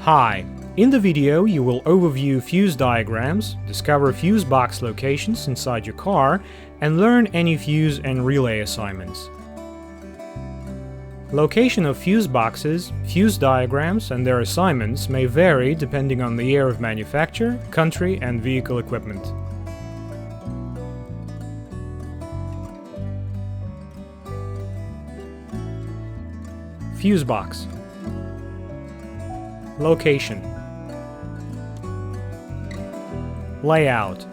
Hi! In the video you will overview fuse diagrams, discover fuse box locations inside your car, and learn any fuse and relay assignments. Location of fuse boxes, fuse diagrams, and their assignments may vary depending on the year of manufacture, country, and vehicle equipment. Fuse box. Location. Layout.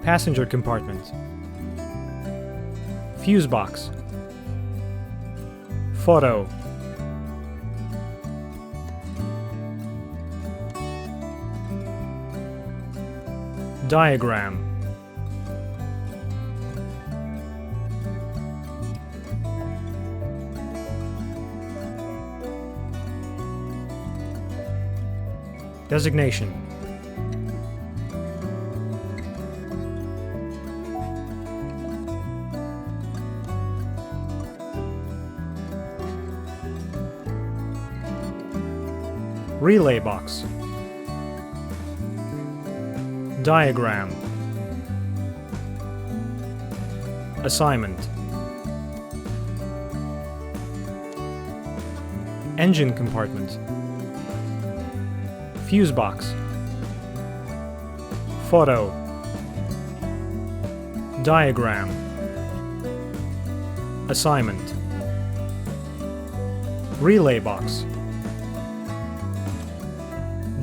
Passenger compartment. Fuse box. Photo. Diagram. Designation. Relay box. Diagram. Assignment. Engine compartment. Fuse box. Photo. Diagram. Assignment. Relay box.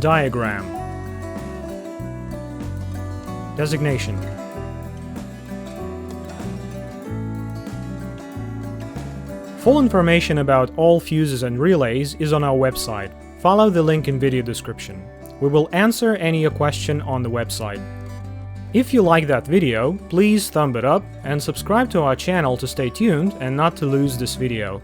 Diagram. Designation. Full information about all fuses and relays is on our website. Follow the link in video description. We will answer any question on the website. If you like that video, please thumb it up and subscribe to our channel to stay tuned and not to lose this video.